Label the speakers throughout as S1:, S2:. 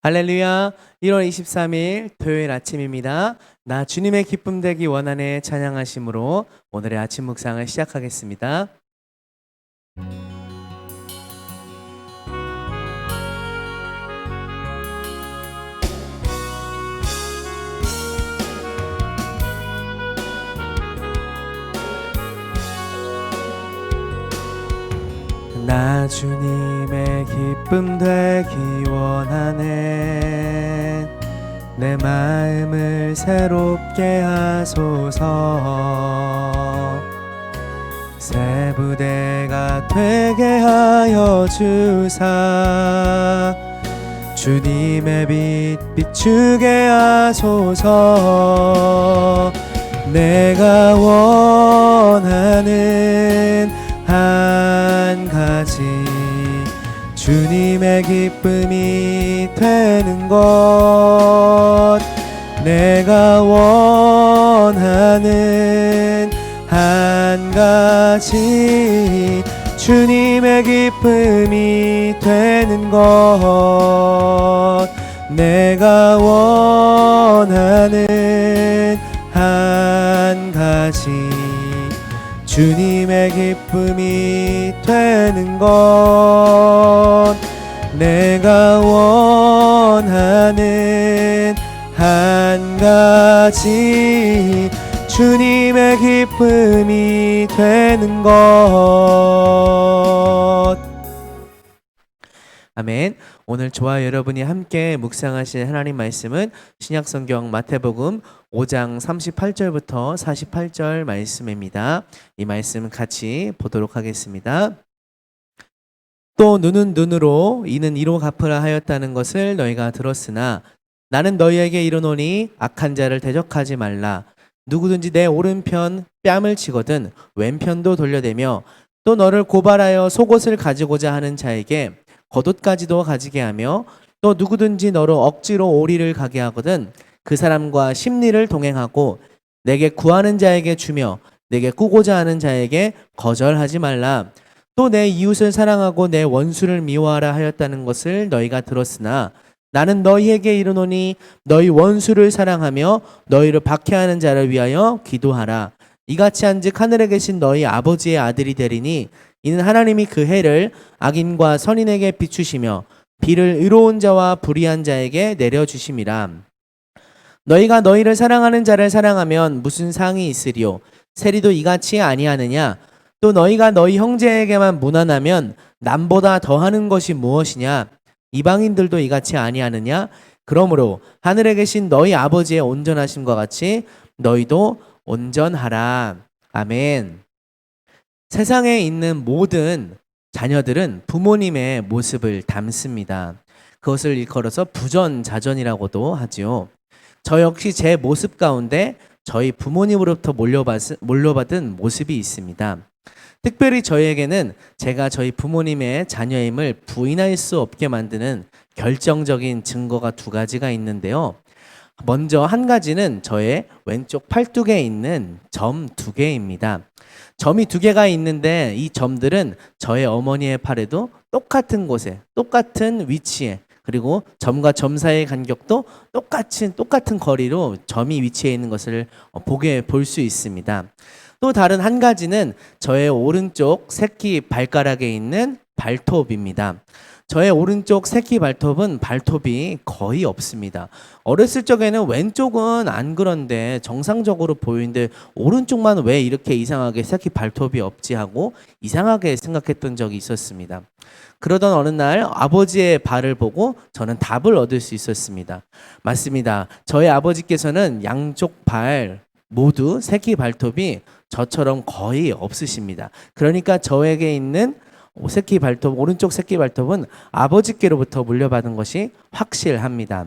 S1: 할렐루야. 1월 23일 토요일 아침입니다. 나 주님의 기쁨 되기 원하네 찬양하심으로 오늘의 아침 묵상을 시작하겠습니다. 나 주님의 기쁨 되기 원하네. 내 마음을 새롭게 하소서. 새 부대가 되게 하여 주사 주님의 빛 비추게 하소서. 내가 원하는 한 가지 주님의 기쁨이 되는 것. 내가 원하는 한 가지 주님의 기쁨이 되는 것. 내가 원하는 한 가지 주님의 기쁨이 되는 것. 내가 원하는 한 가지 주님의 기쁨이 되는 것. 아멘. 오늘 저와 여러분이 함께 묵상하실 하나님 말씀은 신약성경 마태복음 5장 38절부터 48절 말씀입니다. 이 말씀 같이 보도록 하겠습니다. 또 눈은 눈으로 이는 이로 갚으라 하였다는 것을 너희가 들었으나 나는 너희에게 이르노니 악한 자를 대적하지 말라. 누구든지 내 오른편 뺨을 치거든 왼편도 돌려대며 또 너를 고발하여 속옷을 가지고자 하는 자에게 겉옷까지도 가지게 하며 또 누구든지 너로 억지로 오리를 가게 하거든 그 사람과 심리를 동행하고 내게 구하는 자에게 주며 내게 꾸고자 하는 자에게 거절하지 말라. 또 내 이웃을 사랑하고 내 원수를 미워하라 하였다는 것을 너희가 들었으나 나는 너희에게 이르노니 너희 원수를 사랑하며 너희를 박해하는 자를 위하여 기도하라. 이같이 한즉 하늘에 계신 너희 아버지의 아들이 되리니 이는 하나님이 그 해를 악인과 선인에게 비추시며 비를 의로운 자와 불의한 자에게 내려주심이라. 너희가 너희를 사랑하는 자를 사랑하면 무슨 상이 있으리요? 세리도 이같이 아니하느냐? 또 너희가 너희 형제에게만 무난하면 남보다 더하는 것이 무엇이냐? 이방인들도 이같이 아니하느냐? 그러므로 하늘에 계신 너희 아버지의 온전하심과 같이 너희도 온전하라. 아멘. 세상에 있는 모든 자녀들은 부모님의 모습을 닮습니다. 그것을 일컬어서 부전자전이라고도 하지요. 저 역시 제 모습 가운데 저희 부모님으로부터 물려받은 모습이 있습니다. 특별히 저희에게는 제가 저희 부모님의 자녀임을 부인할 수 없게 만드는 결정적인 증거가 두 가지가 있는데요. 먼저 한 가지는 저의 왼쪽 팔뚝에 있는 점 2개입니다. 점이 2개가 있는데 이 점들은 저의 어머니의 팔에도 똑같은 곳에, 똑같은 위치에, 그리고 점과 점 사이의 간격도 똑같은 거리로 점이 위치해 있는 것을 볼 수 있습니다. 또 다른 한 가지는 저의 오른쪽 새끼 발가락에 있는 발톱입니다. 저의 오른쪽 새끼 발톱은 발톱이 거의 없습니다. 어렸을 적에는 왼쪽은 안 그런데 정상적으로 보이는데 오른쪽만 왜 이렇게 이상하게 새끼 발톱이 없지 하고 이상하게 생각했던 적이 있었습니다. 그러던 어느 날 아버지의 발을 보고 저는 답을 얻을 수 있었습니다. 맞습니다. 저희 아버지께서는 양쪽 발 모두 새끼 발톱이 저처럼 거의 없으십니다. 그러니까 저에게 있는 오른쪽 새끼 발톱은 아버지께로부터 물려받은 것이 확실합니다.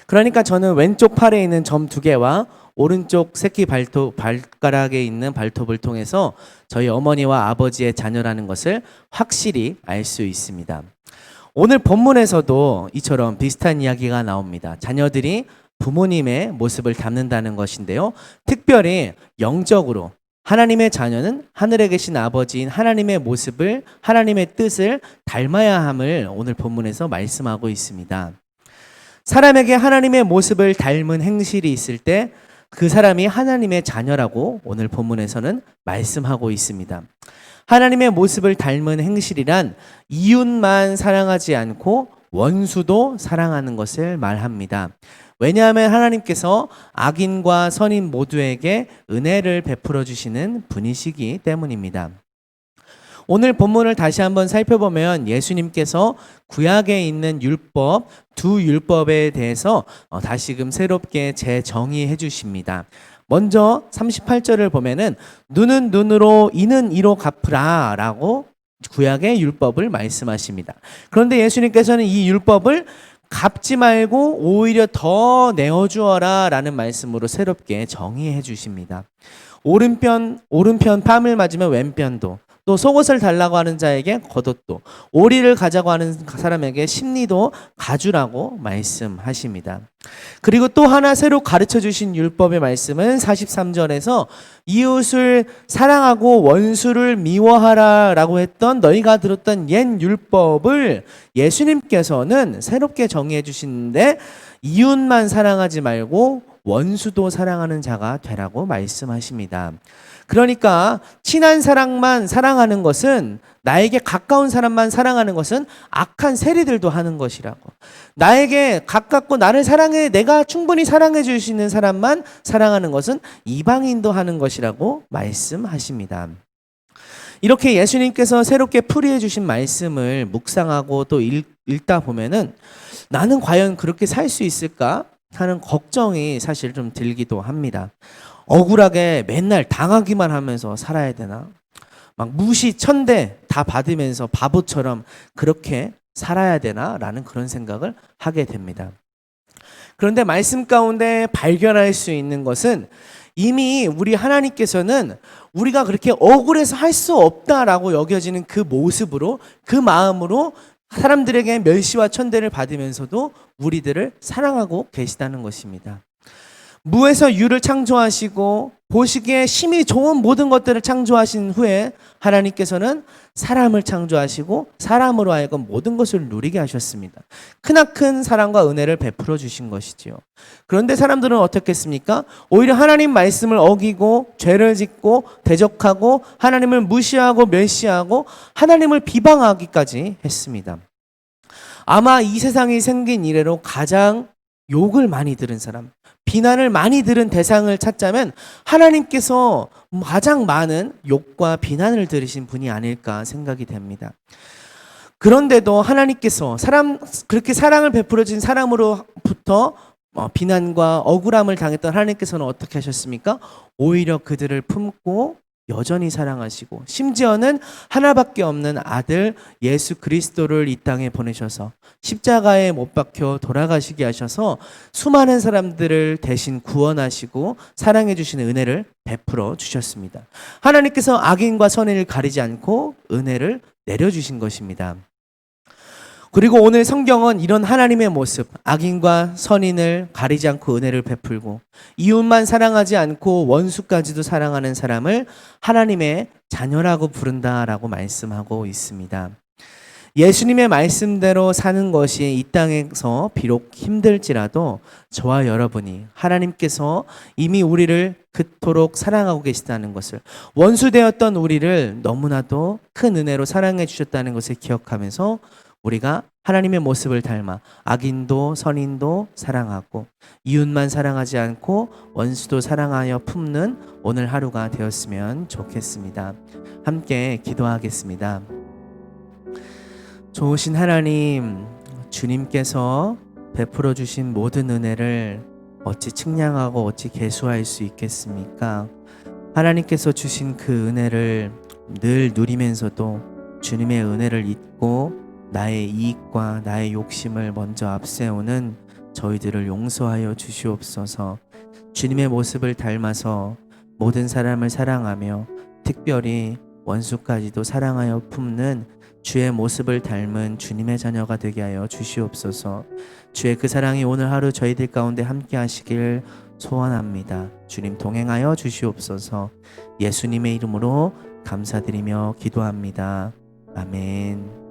S1: 그러니까 저는 왼쪽 팔에 있는 점 2개와 오른쪽 새끼 발가락에 있는 발톱을 통해서 저희 어머니와 아버지의 자녀라는 것을 확실히 알 수 있습니다. 오늘 본문에서도 이처럼 비슷한 이야기가 나옵니다. 자녀들이 부모님의 모습을 담는다는 것인데요. 특별히 영적으로 하나님의 자녀는 하늘에 계신 아버지인 하나님의 모습을, 하나님의 뜻을 닮아야 함을 오늘 본문에서 말씀하고 있습니다. 사람에게 하나님의 모습을 닮은 행실이 있을 때 그 사람이 하나님의 자녀라고 오늘 본문에서는 말씀하고 있습니다. 하나님의 모습을 닮은 행실이란 이웃만 사랑하지 않고 원수도 사랑하는 것을 말합니다. 왜냐하면 하나님께서 악인과 선인 모두에게 은혜를 베풀어 주시는 분이시기 때문입니다. 오늘 본문을 다시 한번 살펴보면 예수님께서 구약에 있는 율법, 두 율법에 대해서 다시금 새롭게 재정의해 주십니다. 먼저 38절을 보면은 눈은 눈으로 이는 이로 갚으라 라고 구약의 율법을 말씀하십니다. 그런데 예수님께서는 이 율법을 갚지 말고 오히려 더 내어주어라 라는 말씀으로 새롭게 정의해 주십니다. 오른편 팜을 맞으면 왼편도, 또 속옷을 달라고 하는 자에게 겉옷도, 오리를 가자고 하는 사람에게 십리도 가주라고 말씀하십니다. 그리고 또 하나 새로 가르쳐 주신 율법의 말씀은 43절에서 이웃을 사랑하고 원수를 미워하라 라고 했던 너희가 들었던 옛 율법을 예수님께서는 새롭게 정의해 주시는데 이웃만 사랑하지 말고 원수도 사랑하는 자가 되라고 말씀하십니다. 그러니까 친한 사람만 사랑하는 것은, 나에게 가까운 사람만 사랑하는 것은 악한 세리들도 하는 것이라고. 나에게 가깝고 나를 사랑해, 내가 충분히 사랑해 줄 수 있는 사람만 사랑하는 것은 이방인도 하는 것이라고 말씀하십니다. 이렇게 예수님께서 새롭게 풀이해 주신 말씀을 묵상하고 또 읽다 보면은 나는 과연 그렇게 살 수 있을까 하는 걱정이 사실 좀 들기도 합니다. 억울하게 맨날 당하기만 하면서 살아야 되나? 막 무시 천대 다 받으면서 바보처럼 그렇게 살아야 되나? 라는 그런 생각을 하게 됩니다. 그런데 말씀 가운데 발견할 수 있는 것은 이미 우리 하나님께서는 우리가 그렇게 억울해서 할 수 없다라고 여겨지는 그 모습으로, 그 마음으로 사람들에게 멸시와 천대를 받으면서도 우리들을 사랑하고 계시다는 것입니다. 무에서 유를 창조하시고 보시기에 심히 좋은 모든 것들을 창조하신 후에 하나님께서는 사람을 창조하시고 사람으로 하여금 모든 것을 누리게 하셨습니다. 크나큰 사랑과 은혜를 베풀어 주신 것이지요. 그런데 사람들은 어떻겠습니까? 오히려 하나님 말씀을 어기고 죄를 짓고 대적하고 하나님을 무시하고 멸시하고 하나님을 비방하기까지 했습니다. 아마 이 세상이 생긴 이래로 가장 욕을 많이 들은 사람, 비난을 많이 들은 대상을 찾자면 하나님께서 가장 많은 욕과 비난을 들으신 분이 아닐까 생각이 됩니다. 그런데도 하나님께서 그렇게 사랑을 베풀어 준 사람으로부터 비난과 억울함을 당했던 하나님께서는 어떻게 하셨습니까? 오히려 그들을 품고 여전히 사랑하시고, 심지어는 하나밖에 없는 아들 예수 그리스도를 이 땅에 보내셔서 십자가에 못 박혀 돌아가시게 하셔서 수많은 사람들을 대신 구원하시고 사랑해 주시는 은혜를 베풀어 주셨습니다. 하나님께서 악인과 선인을 가리지 않고 은혜를 내려주신 것입니다. 그리고 오늘 성경은 이런 하나님의 모습, 악인과 선인을 가리지 않고 은혜를 베풀고 이웃만 사랑하지 않고 원수까지도 사랑하는 사람을 하나님의 자녀라고 부른다라고 말씀하고 있습니다. 예수님의 말씀대로 사는 것이 이 땅에서 비록 힘들지라도 저와 여러분이 하나님께서 이미 우리를 그토록 사랑하고 계시다는 것을, 원수되었던 우리를 너무나도 큰 은혜로 사랑해 주셨다는 것을 기억하면서 우리가 하나님의 모습을 닮아 악인도 선인도 사랑하고 이웃만 사랑하지 않고 원수도 사랑하여 품는 오늘 하루가 되었으면 좋겠습니다. 함께 기도하겠습니다. 좋으신 하나님, 주님께서 베풀어 주신 모든 은혜를 어찌 측량하고 어찌 계수할 수 있겠습니까? 하나님께서 주신 그 은혜를 늘 누리면서도 주님의 은혜를 잊고 나의 이익과 나의 욕심을 먼저 앞세우는 저희들을 용서하여 주시옵소서. 주님의 모습을 닮아서 모든 사람을 사랑하며 특별히 원수까지도 사랑하여 품는 주의 모습을 닮은 주님의 자녀가 되게 하여 주시옵소서. 주의 그 사랑이 오늘 하루 저희들 가운데 함께 하시길 소원합니다. 주님 동행하여 주시옵소서. 예수님의 이름으로 감사드리며 기도합니다. 아멘.